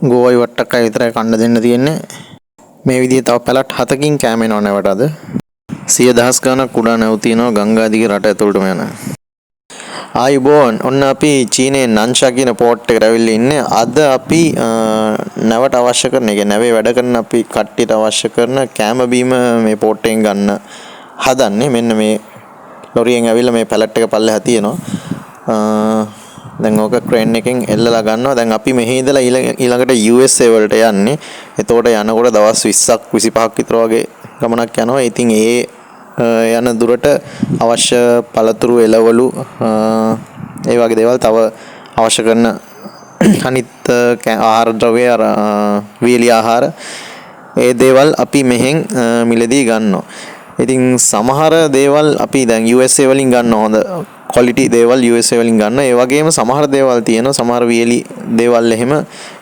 ගෝවයි වට්ටක්කයි විතරයි කන්න දෙන්න තියෙන්නේ. මේ විදිහේ තව පැලට් 7කින් කෑම එනව නැවට අද. 100,000 ගණන් කුඩා නැව් තියෙනවා ගංගාදිගේ රට ඇතුළටම යන. ආයුබෝවන් ඔන්න අපි චීනයේ නන්ෂා කියන පෝට් එකට ඇවිල්ලා ඉන්නේ. අද අපි නැවට අවශ්‍ය කරන එක නැවේ වැඩ කරන අපි කට්ටියට අවශ්‍ය කරන කෑම බීම මේ පෝට් එකෙන් ගන්න හදන්නේ. මෙන්න මේ ලොරියෙන් ඇවිල්ලා මේ පැලට් එක පල්ලෙහා තියෙනවා. දැන් ඕක ක්‍රේන් එකෙන් එල්ලලා ගන්නවා. දැන් අපි මෙහි ඉඳලා ඊළඟට USA වලට යන්නේ. එතකොට යනකොට දවස් 20ක් 25ක් විතර වගේ ගමනක් යනවා. ඉතින් යන දුරට අවශ්‍ය පළතුරු එළවලු ඒ වගේ දේවල් තව අවශ්‍ය කරන අනිත් ආහාර ද්‍රව්‍ය වීලි ආහාර ඒ දේවල් අපි මෙහෙන් මිලදී ගන්නවා. ඉතින් සමහර දේවල් අපි දැන් USA වලින් ගන්න හොඳ ක්වොලිටි දේවල් USA වලින් ගන්න. ඒ වගේම සමහර දේවල් තියෙනවා සමහර වීලි දේවල් එහෙම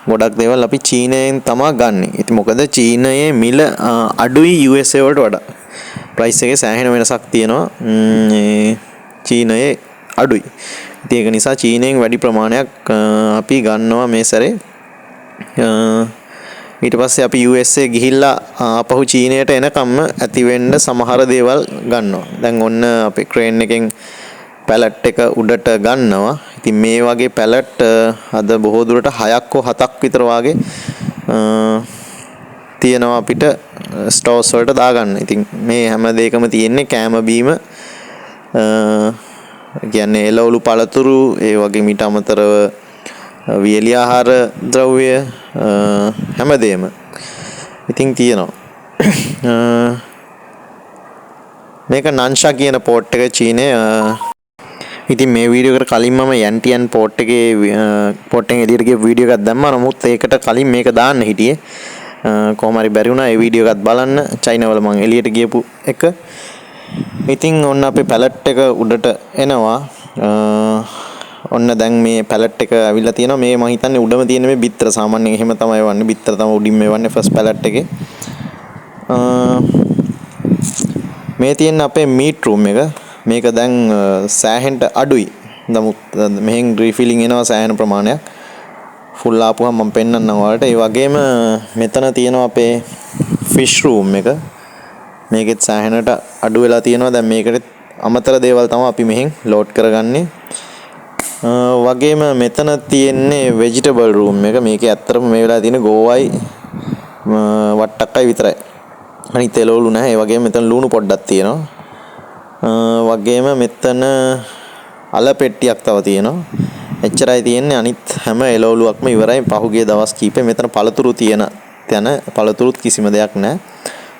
ගොඩක් දේවල් අපි චීනයෙන් තමයි ගන්නෙ. ඉතින් මොකද චීනයේ මිල අඩුයි USA වලට වඩා. ප්‍රයිස් එකේ සෑහෙන වෙනසක් තියෙනවා. චීනයේ අඩුයි. ඉතින් ඒක නිසා චීනයෙන් වැඩි ප්‍රමාණයක් අපි ගන්නවා මේ සැරේ. ඊට පස්සේ අපි USA ගිහිල්ලා ආපහු චීනයට එනකම්ම ඇති වෙන්න සමහර දේවල් ගන්නවා. දැන් ඔන්න අපේ ක්‍රේන් එකෙන් පැලට් එක උඩට ගන්නවා. ඉතින් මේ වගේ පැලට් අද බොහෝ දුරට 6ක් හෝ 7ක් විතර වාගේ තියෙනවා අපිට ස්ටෝර්ස් වලට දාගන්න. ඉතින් මේ හැම දෙයකම තියෙන්නේ කෑම බීම කියන්නේ එළවලු පළතුරු ඒ වගේ මීට අමතරව වියලි ආහාර ද්‍රව්‍ය හැමදේම ඉතින් තියෙනවා. මේක නන්ෂා කියන පෝට් එක චීනයේ. ඉතින් මේ වීඩියෝ එකට කලින් මම යන්ටියන් පෝට් එකේ පෝට් එකෙන් එළියට ගිය වීඩියෝ එකක් දැම්මා. නමුත් ඒකට කලින් මේක දාන්න හිටියේ. කොහොම හරි බැරි වුණා ඒ වීඩියෝ එකත් බලන්න. චයිනාවල මම එළියට ගියපු එක. ඉතින් ඔන්න අපේ පැලට් එක උඩට එනවා. ඔන්න දැන් මේ පැලට් එක ඇවිල්ලා තියෙනවා. මේ මම හිතන්නේ උඩම තියෙන මේ බිත්තර සාමාන්‍යයෙන් එහෙම තමයි වන්නේ. බිත්තර තමයි උඩින් මේ වන්නේ ෆස්ට් පැලට් එකේ. මේ තියෙන අපේ මීට් රූම් එක. මේක දැන් සෑහෙන්න අඩුයි. නමුත් මෙහෙන් රීෆිලින් එනවා සෑහෙන ප්‍රමාණයක්. ෆුල් ආපුවම මම පෙන්නන්නම් ඔයාලට. ඒ වගේම මෙතන තියෙනවා අපේ ෆිෂ් රූම් එක. මේකෙත් සෑහෙනට අඩු වෙලා තියෙනවා. දැන් මේකට අමතර දේවල් තමයි අපි මෙහෙන් ලෝඩ් කරගන්නේ. වගේම මෙතන තියෙන්නේ ভেජිටබල් රූම් එක. මේකේ ඇත්තටම මේ වෙලාවේ තියෙන ගෝවයි වට්ටක්කයි විතරයි. අනිත් එළවලු නැහැ. ඒ වගේම මෙතන ලුණු පොඩ්ඩක් තියෙනවා. වගේම මෙතන අල පෙට්ටියක් තව තියෙනවා. එච්චරයි තියෙන්නේ. අනිත් හැම එළවලුවක්ම ඉවරයි. පහුගිය දවස් කීපේ මෙතන පළතුරු තියෙන තැන පළතුරුත් කිසිම දෙයක් නැහැ.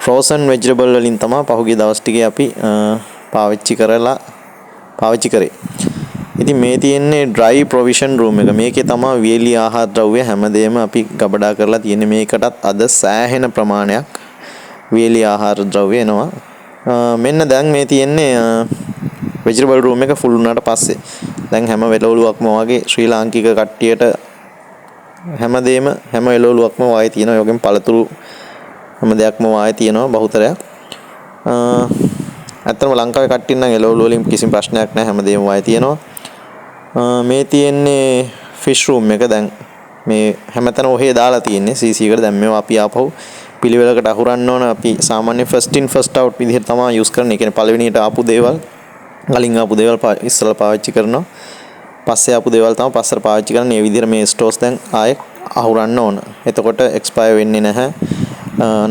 ෆ්‍රෝසන් වෙජිටබල් වලින් තමයි පහුගිය දවස් ටිකේ අපි පාවිච්චි කරේ. ඉතින් මේ තියෙන්නේ ඩ්‍රයි ප්‍රොවිෂන් රූම් එක. මේකේ තමයි වියලි ආහාර ද්‍රව්‍ය හැමදේම අපි ගබඩා කරලා තියෙන්නේ. මේකටත් අද සෑහෙන ප්‍රමාණයක් වියලි ආහාර ද්‍රව්‍ය එනවා. මෙන්න දැන් මේ තියෙන්නේ වෙජිටබල් රූම් එක ෆුල් වුණාට පස්සේ දැන් හැම එළවලුවක්ම වගේ ශ්‍රී ලාංකික කට්ටියට හැමදේම හැම එළවලුවක්ම වායේ තියෙනවා. යෝගෙන් පළතුරු හැම දෙයක්ම වායේ තියෙනවා බහුතරයක්. ඇත්තටම ලංකාවේ කට්ටිය නම් එළවලු වලින් කිසිම ප්‍රශ්නයක් නැහැ. හැමදේම වායේ තියෙනවා. මේ තියෙන්නේ ෆිෂ් රූම් එක. දැන් මේ හැමතැන ඔහේ දාලා තියෙන්නේ CC එකට. දැන් මේවා අපි ආපහු පිළිවෙලකට අහුරන්න ඕන. අපි සාමාන්‍ය ෆස්ට් ඉන් ෆස්ට් අවුට් විදිහට තමයි යූස් කරන්නේ. ඒ කියන්නේ පළවෙනියට ආපු දේවල් කලින් ආපු දේවල් ඉස්සෙල්ලා පාවිච්චි කරනවා. පස්සේ ආපු දේවල් තමයි පස්සට පාවිච්චි කරන්නේ. මේ විදිහට මේ ස්ටෝර්ස් දැන් ආයෙ අහුරන්න ඕන. එතකොට එක්ස්පයර් වෙන්නේ නැහැ.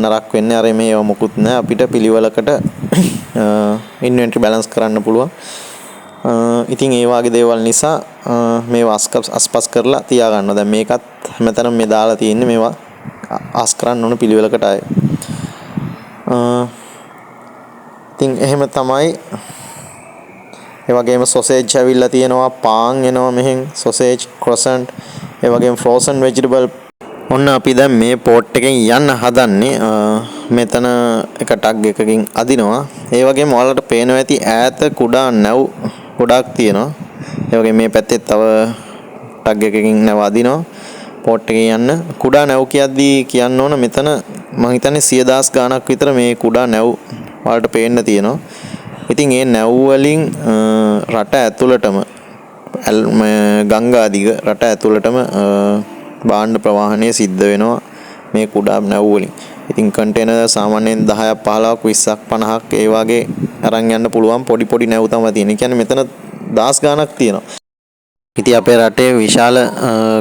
නරක වෙන්නේ අර මේව මොකුත් නැහැ. අපිට පිළිවෙලකට ඉන්වෙන්ටරි බැලන්ස් කරන්න පුළුවන්. ඉතින් ඒ වගේ දේවල් නිසා මේවා අස්පස් කරලා තියා ගන්නවා. දැන් මේකත් හැමතැනම මේ දාලා තියෙන්නේ මේවා ආස් කරන්න ඕන පිළිවෙලකට ආයේ. ඉතින් එහෙම තමයි. ඒ වගේම සොසේජ් ඇවිල්ලා තියෙනවා. පාන් එනවා මෙහෙන්. සොසේජ්, ක්‍රොසන්ට්, ඒ වගේම ෆ්‍රෝසන් වෙජිටබල්. ඔන්න අපි දැන් මේ පෝට් එකෙන් යන්න හදන්නේ. මෙතන එක ටග් එකකින් අදිනවා. ඒ වගේම ඔයාලට පේනවා ඇති ඈත කුඩා නැව් ගොඩක් තියෙනවා. ඒ වගේම මේ පැත්තේ තව ටග් එකකින් නැව අදිනවා. පෝට් එකේ යන්න කුඩා නැව් කියද්දී කියන්න ඕන මෙතන මම හිතන්නේ 100,000 ගාණක් විතර මේ කුඩා නැව් වලට පේන්න තියෙනවා. ඉතින් ඒ නැව් වලින් රට ඇතුළටම ගංගාදිග රට ඇතුළටම භාණ්ඩ ප්‍රවාහනය සිද්ධ වෙනවා මේ කුඩා නැව් වලින්. ඉතින් කන්ටේනර් සාමාන්‍යයෙන් 10ක් 15ක් 20ක් 50ක් ඒ වගේ අරන් යන්න පුළුවන් පොඩි පොඩි නැව් තමයි තියෙන්නේ. කියන්නේ මෙතන දහස් ගාණක් තියෙනවා. ඉතින් අපේ රටේ විශාල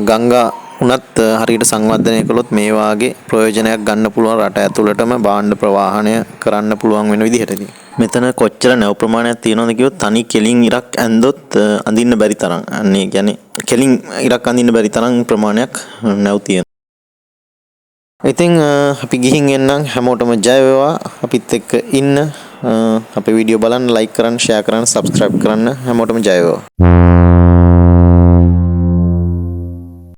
ගංගා උනත් හරියට සංවර්ධනය කළොත් මේ වාගේ ප්‍රයෝජනයක් ගන්න පුළුවන් රට ඇතුළටම භාණ්ඩ ප්‍රවාහනය කරන්න පුළුවන් වෙන විදිහටදී. මෙතන කොච්චර නැව් ප්‍රමාණයක් තියෙනවද කිව්වොත් තනි කෙලින් ඉරක් ඇන්දොත් අඳින්න බැරි තරම්. අන්නේ කියන්නේ කෙලින් ඉරක් අඳින්න බැරි තරම් ප්‍රමාණයක් නැව් තියෙනවා. ඉතින් අපි ගිහින් එන්නම් හැමෝටම ජය වේවා අපිත් එක්ක ඉන්න අපේ වීඩියෝ බලන්න ලයික් කරන්න ෂෙයා කරන්න සබ්ස්ක්‍රයිබ් කරන්න හැමෝටම ජය වේවා